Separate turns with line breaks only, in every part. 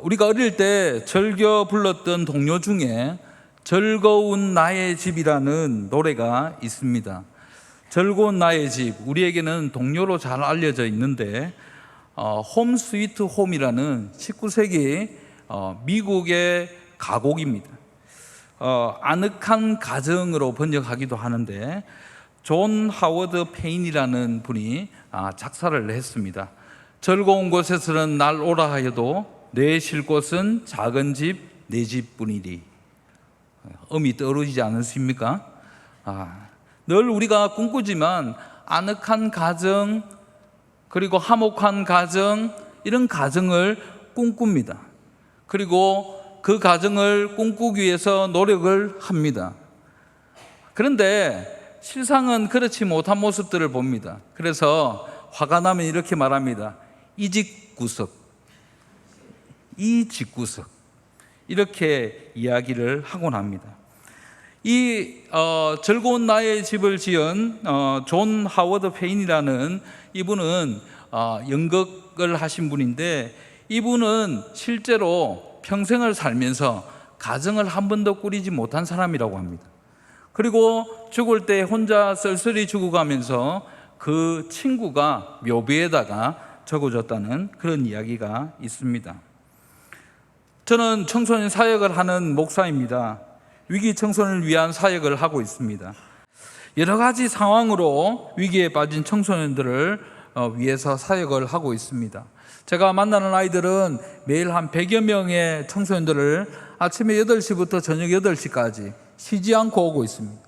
우리가 어릴 때 즐겨 불렀던 동요 중에 즐거운 나의 집이라는 노래가 있습니다. 즐거운 나의 집, 우리에게는 동요로 잘 알려져 있는데 홈 스위트 홈이라는 19세기 미국의 가곡입니다. 아늑한 가정으로 번역하기도 하는데 존 하워드 페인이라는 분이 작사를 했습니다. 즐거운 곳에서는 날 오라 하여도 내 쉴 곳은 작은 집, 내 집뿐이리. 음이 떨어지지 않으십니까? 늘 우리가 꿈꾸지만 아늑한 가정, 그리고 화목한 가정, 이런 가정을 꿈꿉니다. 그리고 그 가정을 꿈꾸기 위해서 노력을 합니다. 그런데 실상은 그렇지 못한 모습들을 봅니다. 그래서 화가 나면 이렇게 말합니다. 이 집구석, 이 집구석, 이렇게 이야기를 하곤 합니다. 이 즐거운 나의 집을 지은 존 하워드 페인이라는 이분은 연극을 하신 분인데, 이분은 실제로 평생을 살면서 가정을 한 번도 꾸리지 못한 사람이라고 합니다. 그리고 죽을 때 혼자 쓸쓸히 죽어가면서 그 친구가 묘비에다가 적어줬다는 그런 이야기가 있습니다. 저는 청소년 사역을 하는 목사입니다. 위기 청소년을 위한 사역을 하고 있습니다. 여러 가지 상황으로 위기에 빠진 청소년들을 위해서 사역을 하고 있습니다. 제가 만나는 아이들은 매일 한 100여 명의 청소년들을 아침에 8시부터 저녁 8시까지 쉬지 않고 오고 있습니다.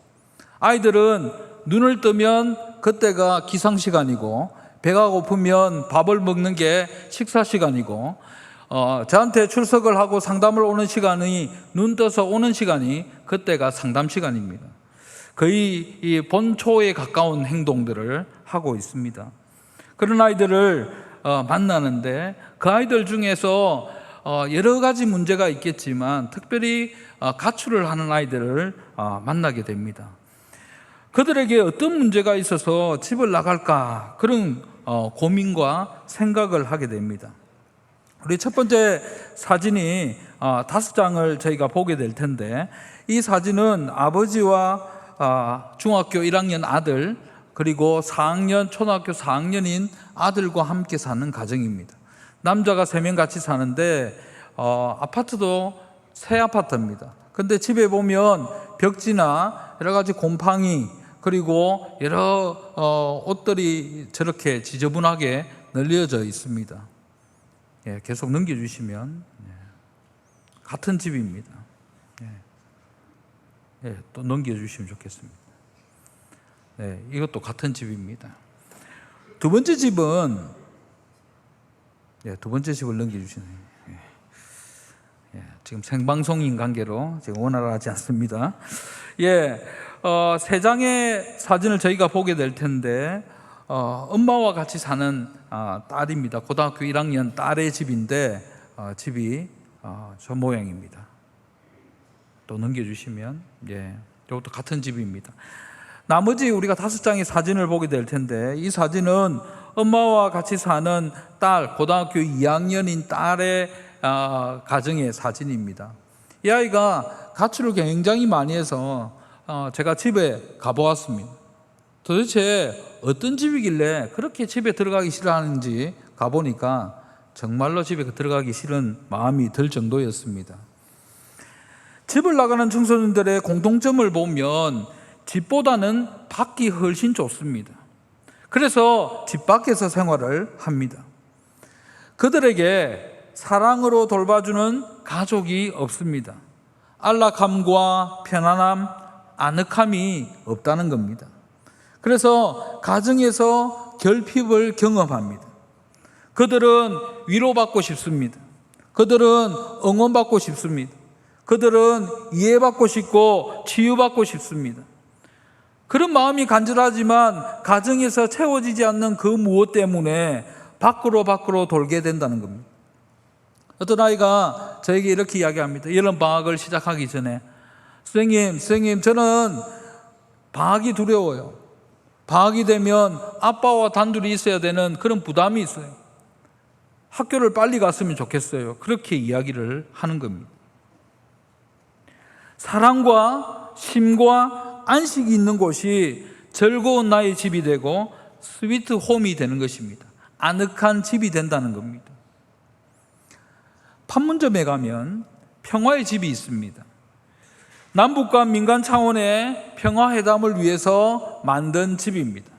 아이들은 눈을 뜨면 그때가 기상시간이고, 배가 고프면 밥을 먹는 게 식사시간이고, 저한테 출석을 하고 상담을 오는 시간이, 눈 떠서 오는 시간이 그때가 상담 시간입니다. 거의 이 본초에 가까운 행동들을 하고 있습니다. 그런 아이들을 만나는데, 그 아이들 중에서 여러 가지 문제가 있겠지만 특별히 가출을 하는 아이들을 만나게 됩니다. 그들에게 어떤 문제가 있어서 집을 나갈까, 그런 고민과 생각을 하게 됩니다. 우리 첫 번째 사진이 5장을 저희가 보게 될 텐데, 이 사진은 아버지와 중학교 1학년 아들, 그리고 4학년, 초등학교 4학년인 아들과 함께 사는 가정입니다. 남자가 3명 같이 사는데 아파트도 새 아파트입니다. 근데 집에 보면 벽지나 여러 가지 곰팡이, 그리고 여러 옷들이 저렇게 지저분하게 널려져 있습니다. 계속 넘겨주시면, 같은 집입니다. 또 넘겨주시면 좋겠습니다. 이것도 같은 집입니다. 두 번째 집은, 두 번째 집을 넘겨주시네요. 지금 생방송인 관계로 지금 원활하지 않습니다. 3장의 사진을 저희가 보게 될 텐데, 엄마와 같이 사는 딸입니다. 고등학교 1학년 딸의 집인데, 집이 저 모양입니다. 또 넘겨주시면, 이것도 같은 집입니다. 나머지 우리가 5장의 사진을 보게 될 텐데, 이 사진은 엄마와 같이 사는 딸, 고등학교 2학년인 딸의 가정의 사진입니다. 이 아이가 가출을 굉장히 많이 해서 제가 집에 가보았습니다. 도대체 어떤 집이길래 그렇게 집에 들어가기 싫어하는지 가보니까 정말로 집에 들어가기 싫은 마음이 들 정도였습니다. 집을 나가는 청소년들의 공통점을 보면 집보다는 밖이 훨씬 좋습니다. 그래서 집 밖에서 생활을 합니다. 그들에게 사랑으로 돌봐주는 가족이 없습니다. 안락함과 편안함, 아늑함이 없다는 겁니다. 그래서 가정에서 결핍을 경험합니다. 그들은 위로받고 싶습니다. 그들은 응원받고 싶습니다. 그들은 이해받고 싶고 치유받고 싶습니다. 그런 마음이 간절하지만 가정에서 채워지지 않는 그 무엇 때문에 밖으로 돌게 된다는 겁니다. 어떤 아이가 저에게 이렇게 이야기합니다. 여름 방학을 시작하기 전에, 선생님, 저는 방학이 두려워요. 방학이 되면 아빠와 단둘이 있어야 되는 그런 부담이 있어요. 학교를 빨리 갔으면 좋겠어요. 그렇게 이야기를 하는 겁니다. 사랑과 쉼과 안식이 있는 곳이 즐거운 나의 집이 되고 스위트 홈이 되는 것입니다. 아늑한 집이 된다는 겁니다. 판문점에 가면 평화의 집이 있습니다. 남북과 민간 차원의 평화회담을 위해서 만든 집입니다.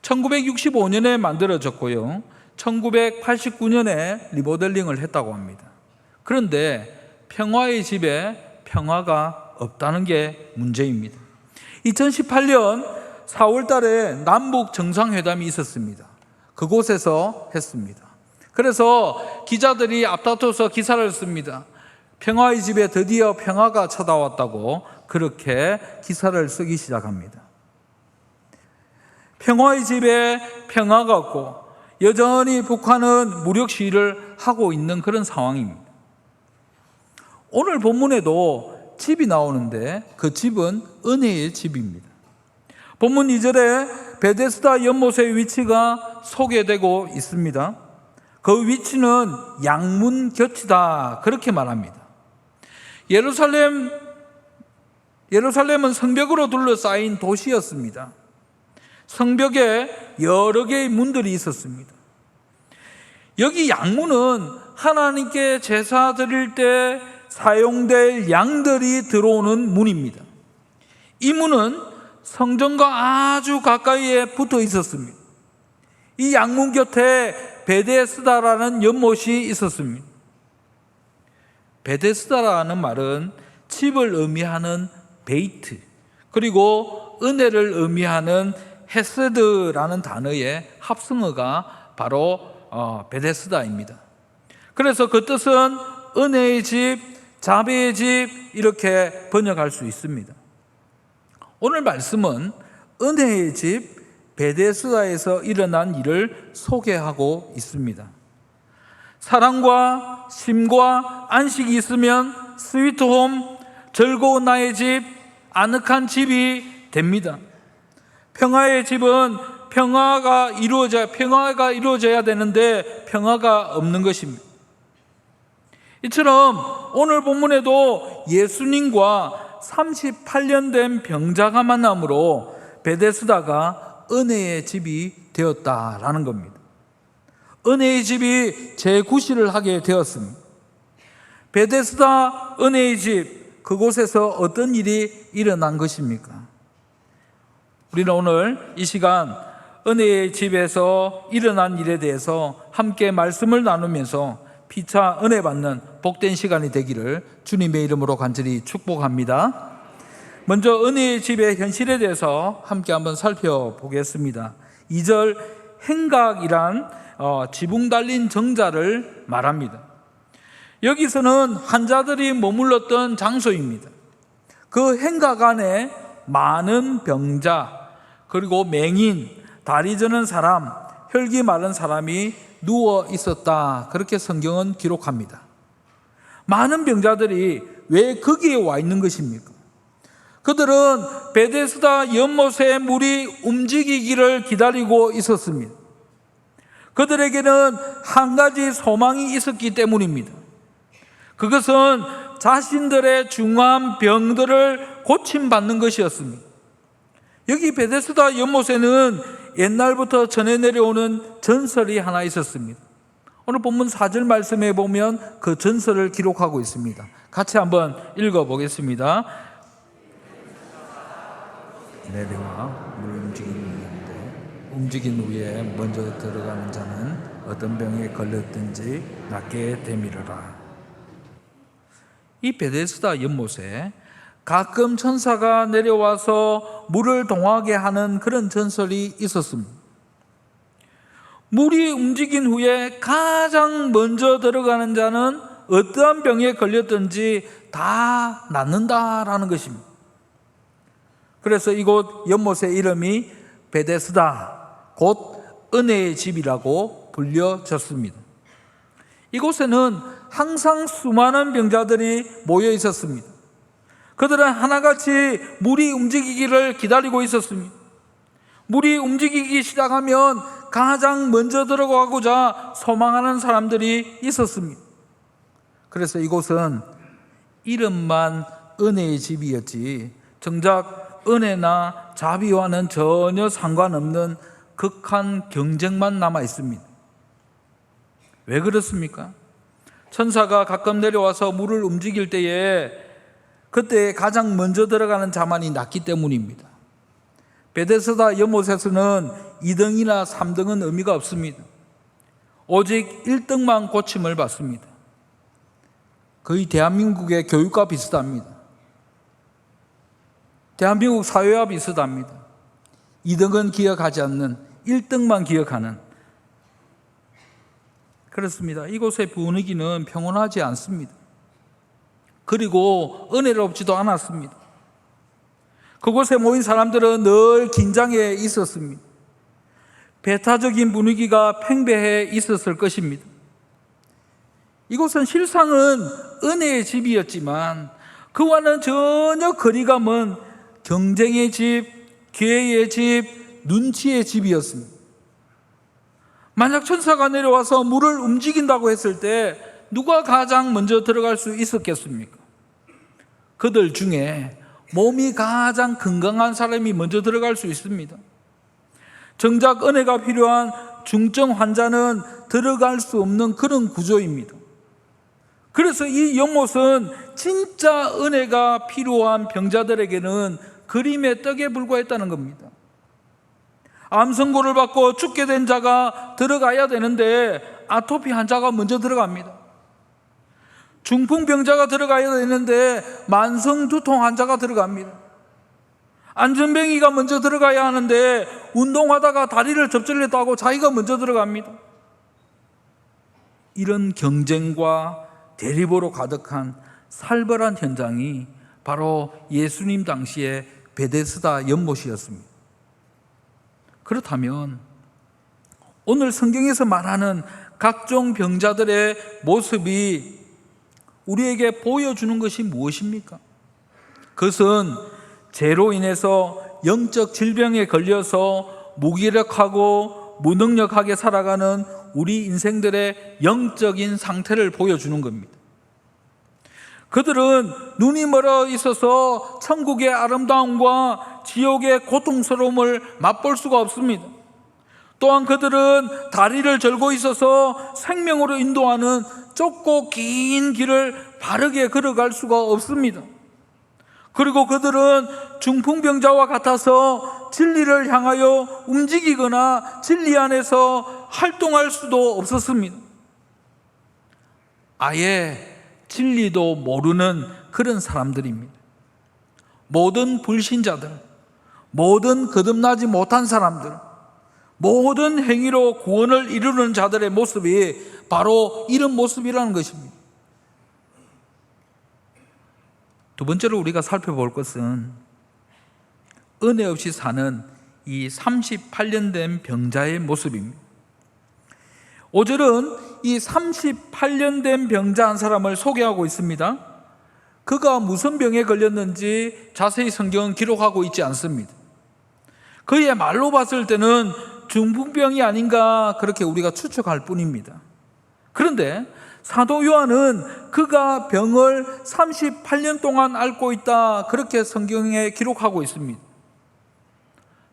1965년에 만들어졌고요. 1989년에 리모델링을 했다고 합니다. 그런데 평화의 집에 평화가 없다는 게 문제입니다. 2018년 4월 달에 남북 정상회담이 있었습니다. 그곳에서 했습니다. 그래서 기자들이 앞다퉈서 기사를 씁니다. 평화의 집에 드디어 평화가 찾아왔다고 그렇게 기사를 쓰기 시작합니다. 평화의 집에 평화가 없고 여전히 북한은 무력 시위를 하고 있는 그런 상황입니다. 오늘 본문에도 집이 나오는데 그 집은 은혜의 집입니다. 본문 2절에 베데스다 연못의 위치가 소개되고 있습니다. 그 위치는 양문 곁이다 그렇게 말합니다. 예루살렘은 성벽으로 둘러싸인 도시였습니다. 성벽에 여러 개의 문들이 있었습니다. 여기 양문은 하나님께 제사 드릴 때 사용될 양들이 들어오는 문입니다. 이 문은 성전과 아주 가까이에 붙어 있었습니다. 이 양문 곁에 베데스다라는 연못이 있었습니다. 베데스다라는 말은 집을 의미하는 베이트, 그리고 은혜를 의미하는 헤세드라는 단어의 합성어가 바로 베데스다입니다. 그래서 그 뜻은 은혜의 집, 자비의 집 이렇게 번역할 수 있습니다. 오늘 말씀은 은혜의 집 베데스다에서 일어난 일을 소개하고 있습니다. 사랑과 쉼과 안식이 있으면 스위트홈, 즐거운 나의 집, 아늑한 집이 됩니다. 평화의 집은 평화가 이루어져야 되는데 평화가 없는 것입니다. 이처럼 오늘 본문에도 예수님과 38년 된 병자가 만남으로 베데스다가 은혜의 집이 되었다라는 겁니다. 은혜의 집이 재구시를 하게 되었습니다. 베데스다 은혜의 집, 그곳에서 어떤 일이 일어난 것입니까? 우리는 오늘 이 시간 은혜의 집에서 일어난 일에 대해서 함께 말씀을 나누면서 피차 은혜 받는 복된 시간이 되기를 주님의 이름으로 간절히 축복합니다. 먼저 은혜의 집의 현실에 대해서 함께 한번 살펴보겠습니다. 2절 행각이란 지붕 달린 정자를 말합니다. 여기서는 환자들이 머물렀던 장소입니다. 그 행각 안에 많은 병자, 그리고 맹인, 다리 저는 사람, 혈기 마른 사람이 누워 있었다. 그렇게 성경은 기록합니다. 많은 병자들이 왜 거기에 와 있는 것입니까? 그들은 베데스다 연못의 물이 움직이기를 기다리고 있었습니다. 그들에게는 한 가지 소망이 있었기 때문입니다. 그것은 자신들의 중한 병들을 고침받는 것이었습니다. 여기 베데스다 연못에는 옛날부터 전해 내려오는 전설이 하나 있었습니다. 오늘 본문 4절 말씀에 보면 그 전설을 기록하고 있습니다. 같이 한번 읽어보겠습니다. 내려와 물 움직인 후에 먼저 들어가는 자는 어떤 병에 걸렸든지 낫게 되미르라. 이 베데스다 연못에 가끔 천사가 내려와서 물을 동하게 하는 그런 전설이 있었습니다. 물이 움직인 후에 가장 먼저 들어가는 자는 어떠한 병에 걸렸든지 다 낫는다라는 것입니다. 그래서 이곳 연못의 이름이 베데스다, 곧 은혜의 집이라고 불려졌습니다. 이곳에는 항상 수많은 병자들이 모여 있었습니다. 그들은 하나같이 물이 움직이기를 기다리고 있었습니다. 물이 움직이기 시작하면 가장 먼저 들어가고자 소망하는 사람들이 있었습니다. 그래서 이곳은 이름만 은혜의 집이었지 정작 은혜나 자비와는 전혀 상관없는 극한 경쟁만 남아 있습니다. 왜 그렇습니까? 천사가 가끔 내려와서 물을 움직일 때에 그때 가장 먼저 들어가는 자만이 낫기 때문입니다. 베데스다 연못에서는 2등이나 3등은 의미가 없습니다. 오직 1등만 고침을 받습니다. 거의 대한민국의 교육과 비슷합니다. 대한민국 사회와 비슷합니다. 2등은 기억하지 않는 1등만 기억하는 그렇습니다. 이곳의 분위기는 평온하지 않습니다. 그리고 은혜롭지도 않았습니다. 그곳에 모인 사람들은 늘 긴장해 있었습니다. 배타적인 분위기가 팽배해 있었을 것입니다. 이곳은 실상은 은혜의 집이었지만 그와는 전혀 거리가 먼 경쟁의 집, 기회의 집, 눈치의 집이었습니다. 만약 천사가 내려와서 물을 움직인다고 했을 때 누가 가장 먼저 들어갈 수 있었겠습니까? 그들 중에 몸이 가장 건강한 사람이 먼저 들어갈 수 있습니다. 정작 은혜가 필요한 중증 환자는 들어갈 수 없는 그런 구조입니다. 그래서 이 연못은 진짜 은혜가 필요한 병자들에게는 그림의 떡에 불과했다는 겁니다. 암 선고를 받고 죽게 된 자가 들어가야 되는데 아토피 환자가 먼저 들어갑니다. 중풍병자가 들어가야 되는데 만성두통 환자가 들어갑니다. 안전뱅이가 먼저 들어가야 하는데 운동하다가 다리를 접질렸다고 자기가 먼저 들어갑니다. 이런 경쟁과 대립으로 가득한 살벌한 현장이 바로 예수님 당시의 베데스다 연못이었습니다. 그렇다면 오늘 성경에서 말하는 각종 병자들의 모습이 우리에게 보여주는 것이 무엇입니까? 그것은 죄로 인해서 영적 질병에 걸려서 무기력하고 무능력하게 살아가는 우리 인생들의 영적인 상태를 보여주는 겁니다. 그들은 눈이 멀어 있어서 천국의 아름다움과 지옥의 고통스러움을 맛볼 수가 없습니다. 또한 그들은 다리를 절고 있어서 생명으로 인도하는 좁고 긴 길을 바르게 걸어갈 수가 없습니다. 그리고 그들은 중풍병자와 같아서 진리를 향하여 움직이거나 진리 안에서 활동할 수도 없었습니다. 아예 진리도 모르는 그런 사람들입니다. 모든 불신자들, 모든 거듭나지 못한 사람들, 모든 행위로 구원을 이루는 자들의 모습이 바로 이런 모습이라는 것입니다. 두 번째로 우리가 살펴볼 것은 은혜 없이 사는 이 38년 된 병자의 모습입니다. 5절은 이 38년 된 병자 한 사람을 소개하고 있습니다. 그가 무슨 병에 걸렸는지 자세히 성경은 기록하고 있지 않습니다. 그의 말로 봤을 때는 중풍병이 아닌가 그렇게 우리가 추측할 뿐입니다. 그런데 사도 요한은 그가 병을 38년 동안 앓고 있다 그렇게 성경에 기록하고 있습니다.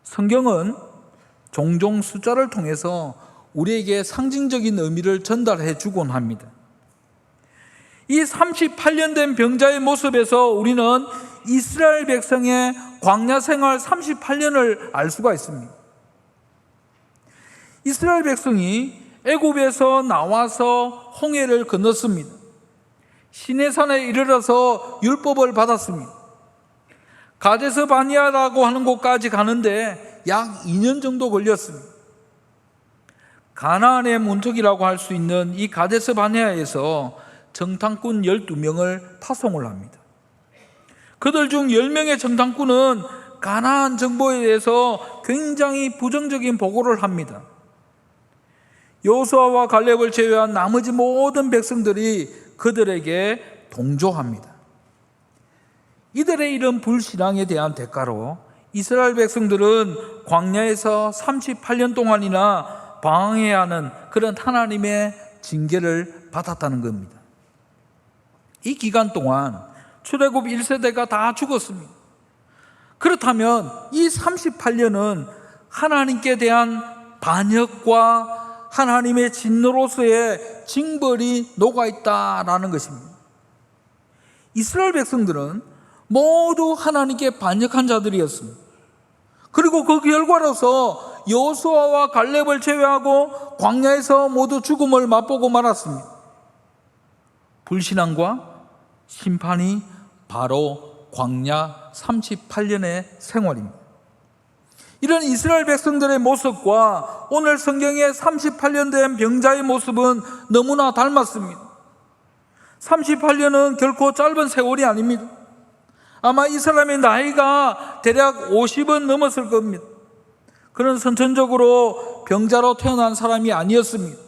성경은 종종 숫자를 통해서 우리에게 상징적인 의미를 전달해 주곤 합니다. 이 38년 된 병자의 모습에서 우리는 이스라엘 백성의 광야 생활 38년을 알 수가 있습니다. 이스라엘 백성이 애굽에서 나와서 홍해를 건넜습니다. 시내산에 이르러서 율법을 받았습니다. 가데스 바니아라고 하는 곳까지 가는데 약 2년 정도 걸렸습니다. 가나안의 문턱이라고 할 수 있는 이 가데스 바니아에서 정탐꾼 12명을 파송을 합니다. 그들 중 10명의 정탐꾼은 가나안 정보에 대해서 굉장히 부정적인 보고를 합니다. 여호수아와 갈렙을 제외한 나머지 모든 백성들이 그들에게 동조합니다. 이들의 이런 불신앙에 대한 대가로 이스라엘 백성들은 광야에서 38년 동안이나 방해해야 하는 그런 하나님의 징계를 받았다는 겁니다. 이 기간 동안 출애굽 1세대가 다 죽었습니다. 그렇다면 이 38년은 하나님께 대한 반역과 하나님의 진노로서의 징벌이 녹아있다라는 것입니다. 이스라엘 백성들은 모두 하나님께 반역한 자들이었습니다. 그리고 그 결과로서 여호수아와 갈렙을 제외하고 광야에서 모두 죽음을 맛보고 말았습니다. 불신앙과 심판이 바로 광야 38년의 생활입니다. 이런 이스라엘 백성들의 모습과 오늘 성경의 38년 된 병자의 모습은 너무나 닮았습니다. 38년은 결코 짧은 세월이 아닙니다. 아마 이 사람의 나이가 대략 50은 넘었을 겁니다. 그런 선천적으로 병자로 태어난 사람이 아니었습니다.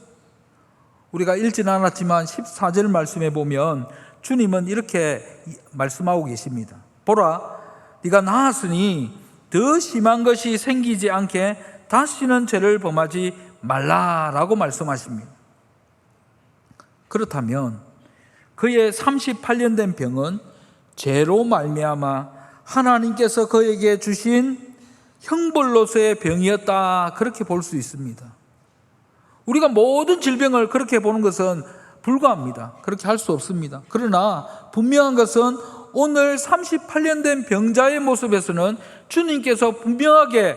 우리가 읽지는 않았지만 14절 말씀에 보면 주님은 이렇게 말씀하고 계십니다. 보라, 네가 낳았으니 더 심한 것이 생기지 않게 다시는 죄를 범하지 말라라고 말씀하십니다. 그렇다면 그의 38년 된 병은 죄로 말미암아 하나님께서 그에게 주신 형벌로서의 병이었다, 그렇게 볼 수 있습니다. 우리가 모든 질병을 그렇게 보는 것은 불가합니다. 그렇게 할 수 없습니다. 그러나 분명한 것은 오늘 38년 된 병자의 모습에서는 주님께서 분명하게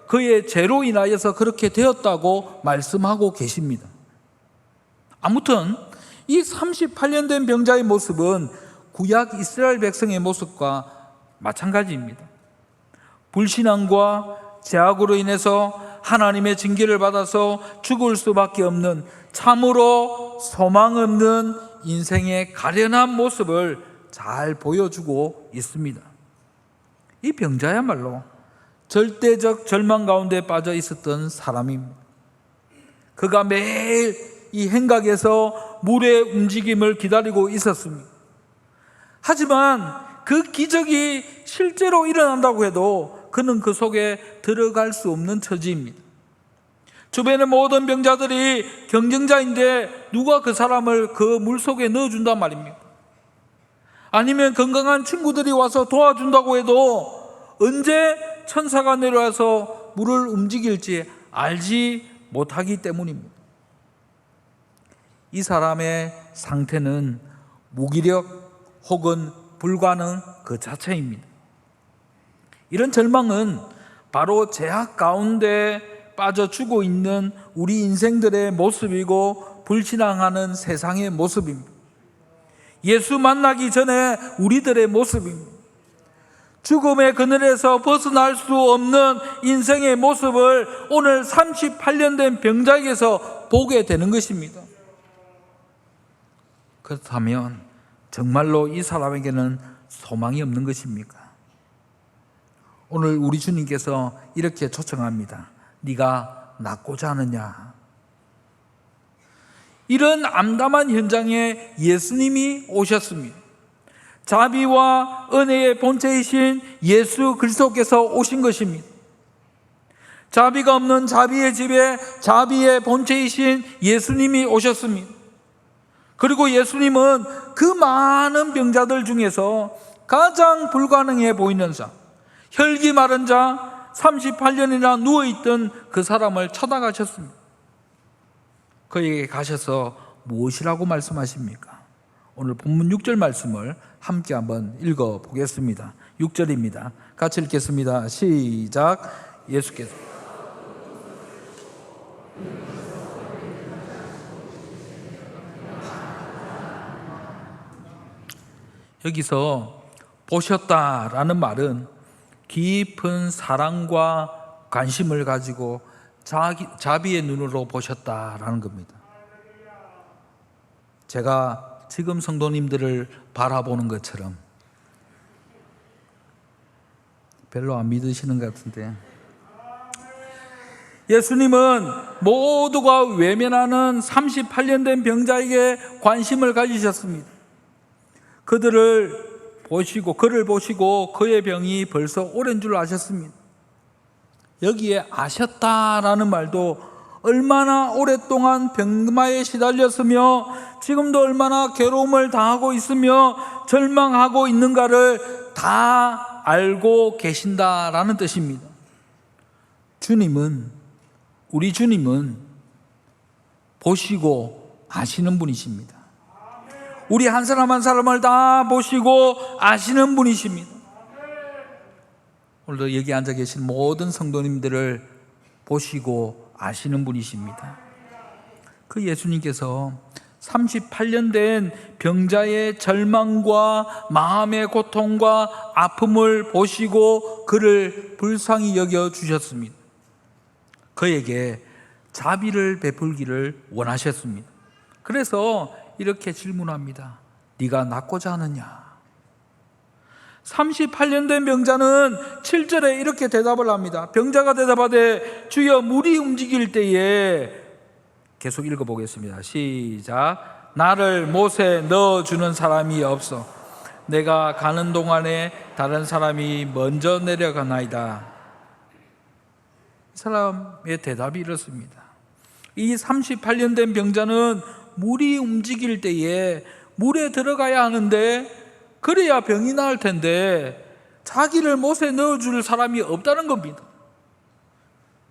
그의 죄로 인하여서 그렇게 되었다고 말씀하고 계십니다. 아무튼 이 38년 된 병자의 모습은 구약 이스라엘 백성의 모습과 마찬가지입니다. 불신앙과 죄악으로 인해서 하나님의 징계를 받아서 죽을 수밖에 없는 참으로 소망 없는 인생의 가련한 모습을 잘 보여주고 있습니다. 이 병자야말로 절대적 절망 가운데 빠져 있었던 사람입니다. 그가 매일 이 행각에서 물의 움직임을 기다리고 있었습니다. 하지만 그 기적이 실제로 일어난다고 해도 그는 그 속에 들어갈 수 없는 처지입니다. 주변의 모든 병자들이 경쟁자인데 누가 그 사람을 그 물 속에 넣어준단 말입니까? 아니면 건강한 친구들이 와서 도와준다고 해도 언제 천사가 내려와서 물을 움직일지 알지 못하기 때문입니다. 이 사람의 상태는 무기력 혹은 불가능 그 자체입니다. 이런 절망은 바로 죄악 가운데 빠져 죽어 있는 우리 인생들의 모습이고 불신앙하는 세상의 모습입니다. 예수 만나기 전에 우리들의 모습입니다. 죽음의 그늘에서 벗어날 수 없는 인생의 모습을 오늘 38년 된 병자에게서 보게 되는 것입니다. 그렇다면 정말로 이 사람에게는 소망이 없는 것입니까? 오늘 우리 주님께서 이렇게 초청합니다. 네가 낫고자 하느냐? 이런 암담한 현장에 예수님이 오셨습니다. 자비와 은혜의 본체이신 예수 그리스도께서 오신 것입니다. 자비가 없는 자비의 집에 자비의 본체이신 예수님이 오셨습니다. 그리고 예수님은 그 많은 병자들 중에서 가장 불가능해 보이는 자, 혈기 마른 자, 38년이나 누워있던 그 사람을 쳐다가셨습니다. 그에게 가셔서 무엇이라고 말씀하십니까? 오늘 본문 6절 말씀을 함께 한번 읽어보겠습니다. 6절입니다. 같이 읽겠습니다. 시작. 예수께서 여기서 보셨다라는 말은 깊은 사랑과 관심을 가지고 자비의 눈으로 보셨다라는 겁니다. 제가 지금 성도님들을 바라보는 것처럼 별로 안 믿으시는 것 같은데, 예수님은 모두가 외면하는 38년 된 병자에게 관심을 가지셨습니다. 그를 보시고 그의 병이 벌써 오랜 줄 아셨습니다. 여기에 아셨다라는 말도 얼마나 오랫동안 병마에 시달렸으며 지금도 얼마나 괴로움을 당하고 있으며 절망하고 있는가를 다 알고 계신다라는 뜻입니다. 우리 주님은 보시고 아시는 분이십니다. 우리 한 사람 한 사람을 다 보시고 아시는 분이십니다. 오늘도 여기 앉아 계신 모든 성도님들을 보시고 아시는 분이십니다. 그 예수님께서 38년 된 병자의 절망과 마음의 고통과 아픔을 보시고 그를 불쌍히 여겨 주셨습니다. 그에게 자비를 베풀기를 원하셨습니다. 그래서 이렇게 질문합니다. 네가 낫고자 하느냐? 38년 된 병자는 7절에 이렇게 대답을 합니다. 병자가 대답하되 주여 물이 움직일 때에, 계속 읽어보겠습니다. 시작. 나를 못에 넣어주는 사람이 없어 내가 가는 동안에 다른 사람이 먼저 내려가나이다. 이 사람의 대답이 이렇습니다. 이 38년 된 병자는 물이 움직일 때에 물에 들어가야 하는데 그래야 병이 나을 텐데 자기를 못에 넣어줄 사람이 없다는 겁니다.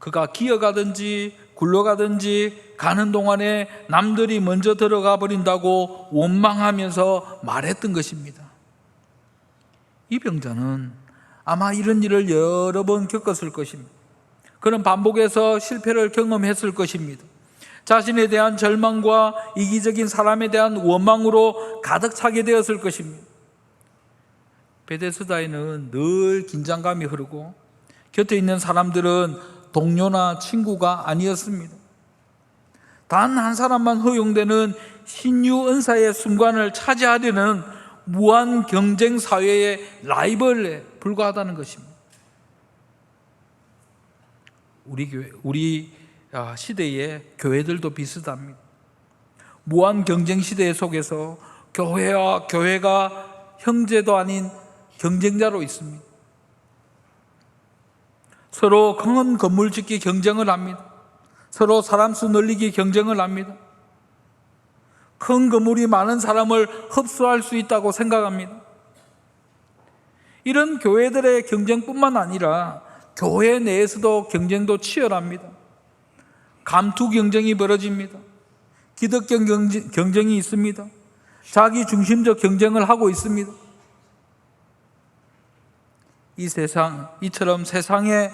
그가 기어가든지 굴러가든지 가는 동안에 남들이 먼저 들어가 버린다고 원망하면서 말했던 것입니다. 이 병자는 아마 이런 일을 여러 번 겪었을 것입니다. 그는 반복해서 실패를 경험했을 것입니다. 자신에 대한 절망과 이기적인 사람에 대한 원망으로 가득 차게 되었을 것입니다. 베데스다에는 늘 긴장감이 흐르고 곁에 있는 사람들은 동료나 친구가 아니었습니다. 단 한 사람만 허용되는 신유 은사의 순간을 차지하려는 무한 경쟁 사회의 라이벌에 불과하다는 것입니다. 우리 시대의 교회들도 비슷합니다. 무한 경쟁 시대 속에서 교회와 교회가 형제도 아닌 경쟁자로 있습니다. 서로 큰 건물 짓기 경쟁을 합니다. 서로 사람 수 늘리기 경쟁을 합니다. 큰 건물이 많은 사람을 흡수할 수 있다고 생각합니다. 이런 교회들의 경쟁뿐만 아니라 교회 내에서도 경쟁도 치열합니다. 감투 경쟁이 벌어집니다. 기득권 경쟁이 있습니다. 자기 중심적 경쟁을 하고 있습니다. 이처럼 세상의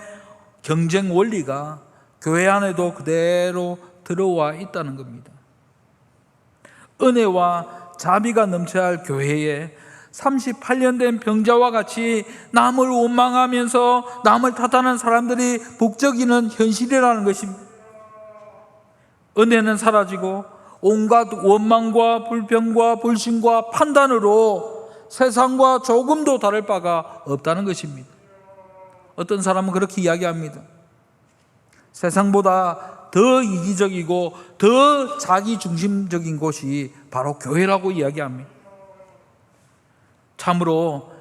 경쟁 원리가 교회 안에도 그대로 들어와 있다는 겁니다. 은혜와 자비가 넘쳐야 할 교회에 38년 된 병자와 같이 남을 원망하면서 남을 탓하는 사람들이 북적이는 현실이라는 것입니다. 은혜는 사라지고 온갖 원망과 불평과 불신과 판단으로 세상과 조금도 다를 바가 없다는 것입니다. 어떤 사람은 그렇게 이야기합니다. 세상보다 더 이기적이고 더 자기중심적인 곳이 바로 교회라고 이야기합니다. 참으로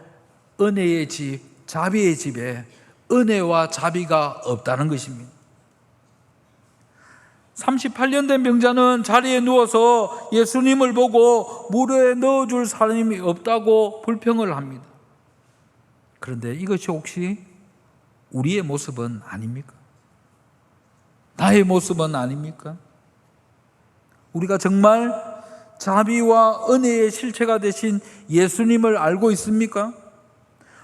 은혜의 집, 자비의 집에 은혜와 자비가 없다는 것입니다. 38년 된 병자는 자리에 누워서 예수님을 보고 물에 넣어줄 사람이 없다고 불평을 합니다. 그런데 이것이 혹시 우리의 모습은 아닙니까? 나의 모습은 아닙니까? 우리가 정말 자비와 은혜의 실체가 되신 예수님을 알고 있습니까?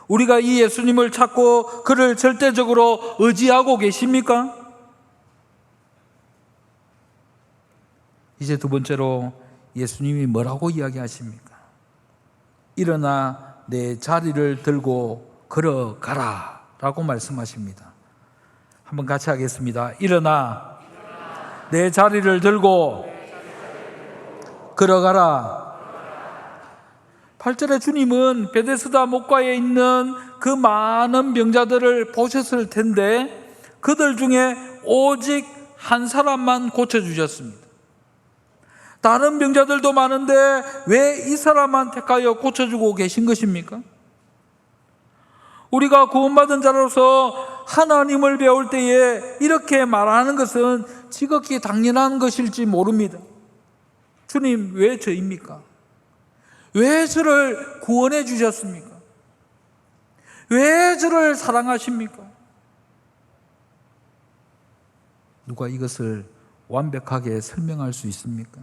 우리가 이 예수님을 찾고 그를 절대적으로 의지하고 계십니까? 이제 두 번째로 예수님이 뭐라고 이야기하십니까? 일어나 내 자리를 들고 걸어가라 라고 말씀하십니다. 한번 같이 하겠습니다. 일어나 내 자리를 들고 걸어가라. 8절에 주님은 베데스다 목가에 있는 그 많은 병자들을 보셨을 텐데 그들 중에 오직 한 사람만 고쳐주셨습니다. 다른 병자들도 많은데 왜 이 사람만 택하여 고쳐주고 계신 것입니까? 우리가 구원받은 자로서 하나님을 배울 때에 이렇게 말하는 것은 지극히 당연한 것일지 모릅니다. 주님, 왜 저입니까? 왜 저를 구원해 주셨습니까? 왜 저를 사랑하십니까? 누가 이것을 완벽하게 설명할 수 있습니까?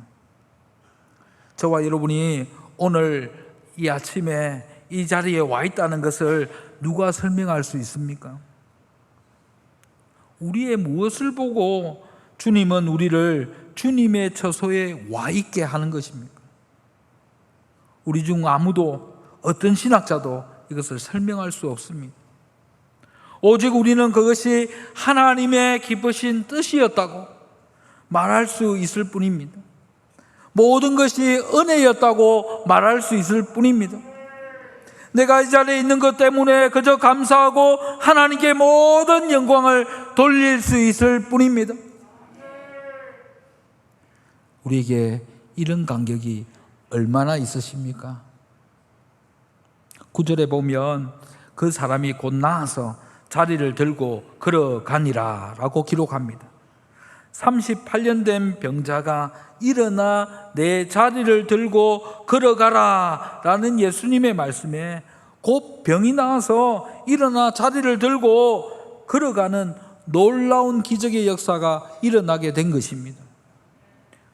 저와 여러분이 오늘 이 아침에 이 자리에 와 있다는 것을 누가 설명할 수 있습니까? 우리의 무엇을 보고 주님은 우리를 주님의 처소에 와 있게 하는 것입니까? 우리 중 아무도, 어떤 신학자도 이것을 설명할 수 없습니다. 오직 우리는 그것이 하나님의 기쁘신 뜻이었다고 말할 수 있을 뿐입니다. 모든 것이 은혜였다고 말할 수 있을 뿐입니다. 내가 이 자리에 있는 것 때문에 그저 감사하고 하나님께 모든 영광을 돌릴 수 있을 뿐입니다. 우리에게 이런 간격이 얼마나 있으십니까? 9절에 보면 그 사람이 곧 나아서 자리를 들고 걸어가니라 라고 기록합니다. 38년 된 병자가 일어나 내 자리를 들고 걸어가라 라는 예수님의 말씀에 곧 병이 나아서 일어나 자리를 들고 걸어가는 놀라운 기적의 역사가 일어나게 된 것입니다.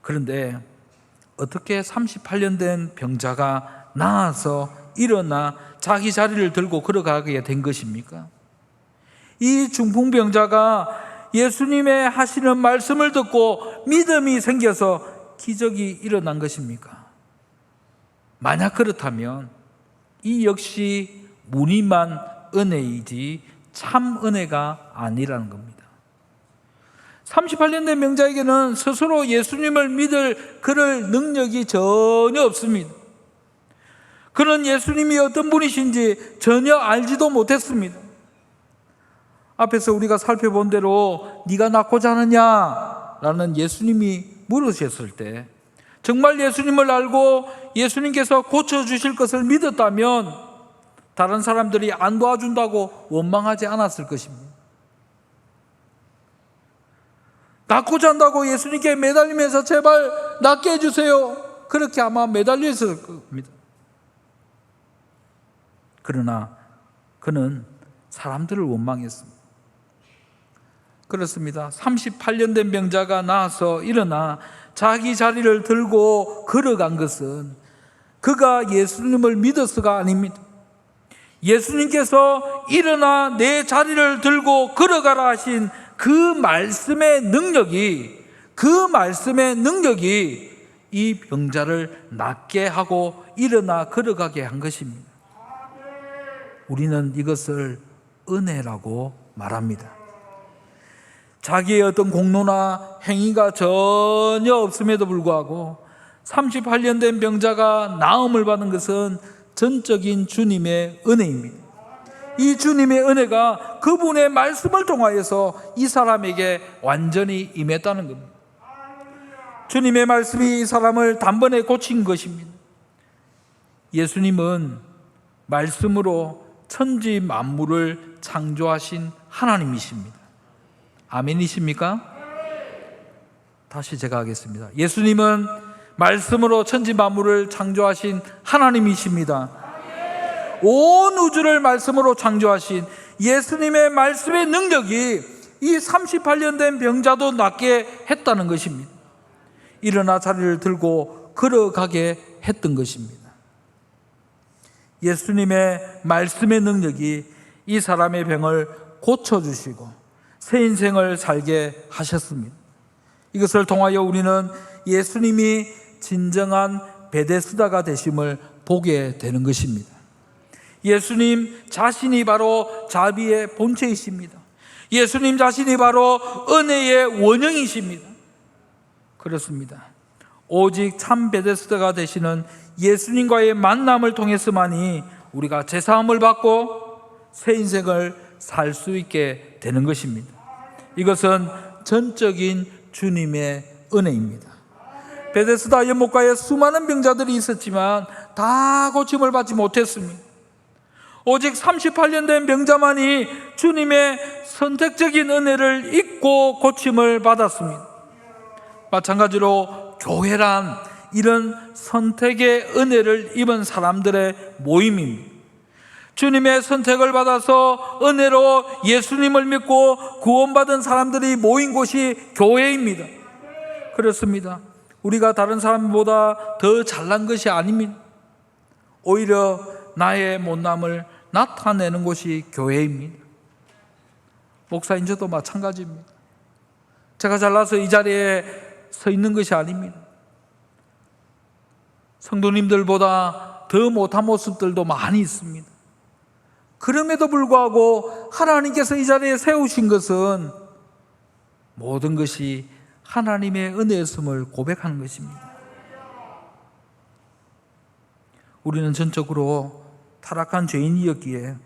그런데 어떻게 38년 된 병자가 나아서 일어나 자기 자리를 들고 걸어가게 된 것입니까? 이 중풍병자가 예수님의 하시는 말씀을 듣고 믿음이 생겨서 기적이 일어난 것입니까? 만약 그렇다면 이 역시 무늬만 은혜이지 참 은혜가 아니라는 겁니다. 38년 된 병자에게는 스스로 예수님을 믿을 그럴 능력이 전혀 없습니다. 그는 예수님이 어떤 분이신지 전혀 알지도 못했습니다. 앞에서 우리가 살펴본 대로 네가 낫고자 하느냐? 라는 예수님이 물으셨을 때 정말 예수님을 알고 예수님께서 고쳐주실 것을 믿었다면 다른 사람들이 안 도와준다고 원망하지 않았을 것입니다. 낫고자 한다고 예수님께 매달리면서 제발 낫게 해주세요. 그렇게 아마 매달려 있을 겁니다. 그러나 그는 사람들을 원망했습니다. 그렇습니다. 38년 된 병자가 나아서 일어나 자기 자리를 들고 걸어간 것은 그가 예수님을 믿어서가 아닙니다. 예수님께서 일어나 내 자리를 들고 걸어가라 하신 그 말씀의 능력이 이 병자를 낫게 하고 일어나 걸어가게 한 것입니다. 우리는 이것을 은혜라고 말합니다. 자기의 어떤 공로나 행위가 전혀 없음에도 불구하고 38년 된 병자가 나음을 받은 것은 전적인 주님의 은혜입니다. 이 주님의 은혜가 그분의 말씀을 통하여서 이 사람에게 완전히 임했다는 겁니다. 주님의 말씀이 이 사람을 단번에 고친 것입니다. 예수님은 말씀으로 천지 만물을 창조하신 하나님이십니다. 아멘이십니까? 다시 제가 하겠습니다. 예수님은 말씀으로 천지 만물을 창조하신 하나님이십니다. 온 우주를 말씀으로 창조하신 예수님의 말씀의 능력이 이 38년 된 병자도 낫게 했다는 것입니다. 일어나 자리를 들고 걸어가게 했던 것입니다. 예수님의 말씀의 능력이 이 사람의 병을 고쳐주시고 새 인생을 살게 하셨습니다. 이것을 통하여 우리는 예수님이 진정한 베데스다가 되심을 보게 되는 것입니다. 예수님 자신이 바로 자비의 본체이십니다. 예수님 자신이 바로 은혜의 원형이십니다. 그렇습니다. 오직 참 베데스다가 되시는 예수님과의 만남을 통해서만이 우리가 제사함을 받고 새 인생을 살 수 있게 되는 것입니다. 이것은 전적인 주님의 은혜입니다. 베데스다 연못가에 수많은 병자들이 있었지만 다 고침을 받지 못했습니다. 오직 38년 된 병자만이 주님의 선택적인 은혜를 잊고 고침을 받았습니다. 마찬가지로 교회란 이런 선택의 은혜를 입은 사람들의 모임입니다. 주님의 선택을 받아서 은혜로 예수님을 믿고 구원받은 사람들이 모인 곳이 교회입니다. 그렇습니다. 우리가 다른 사람보다 더 잘난 것이 아닙니다. 오히려 나의 못남을 나타내는 곳이 교회입니다. 목사인 저도 마찬가지입니다. 제가 잘나서 이 자리에 서 있는 것이 아닙니다. 성도님들보다 더 못한 모습들도 많이 있습니다. 그럼에도 불구하고 하나님께서 이 자리에 세우신 것은 모든 것이 하나님의 은혜였음을 고백하는 것입니다. 우리는 전적으로 타락한 죄인이었기에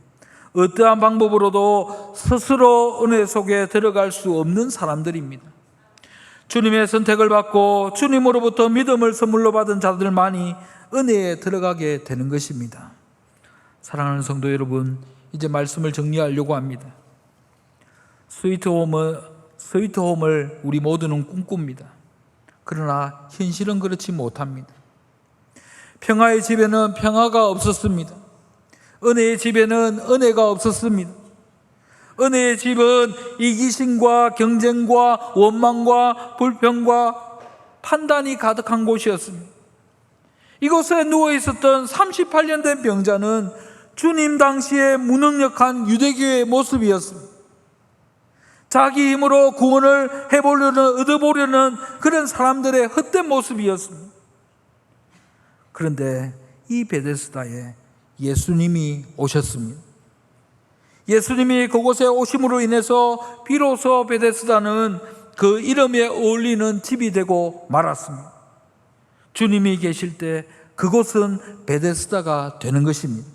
어떠한 방법으로도 스스로 은혜 속에 들어갈 수 없는 사람들입니다. 주님의 선택을 받고 주님으로부터 믿음을 선물로 받은 자들만이 은혜에 들어가게 되는 것입니다. 사랑하는 성도 여러분, 이제 말씀을 정리하려고 합니다. 스위트홈을 우리 모두는 꿈꿉니다. 그러나 현실은 그렇지 못합니다. 평화의 집에는 평화가 없었습니다. 은혜의 집에는 은혜가 없었습니다. 은혜의 집은 이기심과 경쟁과 원망과 불평과 판단이 가득한 곳이었습니다. 이곳에 누워 있었던 38년 된 병자는 주님 당시에 무능력한 유대교의 모습이었습니다. 자기 힘으로 구원을 얻어보려는 그런 사람들의 헛된 모습이었습니다. 그런데 이 베데스다에 예수님이 오셨습니다. 예수님이 그곳에 오심으로 인해서 비로소 베데스다는 그 이름에 어울리는 집이 되고 말았습니다. 주님이 계실 때 그곳은 베데스다가 되는 것입니다.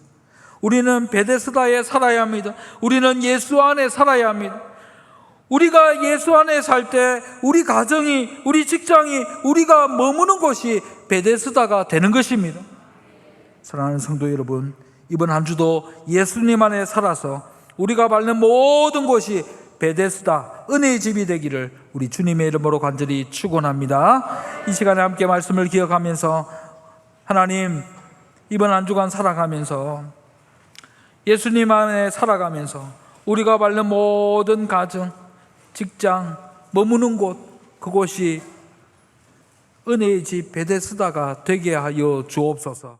우리는 베데스다에 살아야 합니다. 우리는 예수 안에 살아야 합니다. 우리가 예수 안에 살 때 우리 가정이, 우리 직장이, 우리가 머무는 곳이 베데스다가 되는 것입니다. 사랑하는 성도 여러분, 이번 한 주도 예수님 안에 살아서 우리가 밟는 모든 곳이 베데스다, 은혜의 집이 되기를 우리 주님의 이름으로 간절히 축원합니다. 이 시간에 함께 말씀을 기억하면서 하나님, 이번 한 주간 살아가면서 예수님 안에 살아가면서 우리가 밟는 모든 가정, 직장, 머무는 곳, 그곳이 은혜의 집 베데스다가 되게 하여 주옵소서.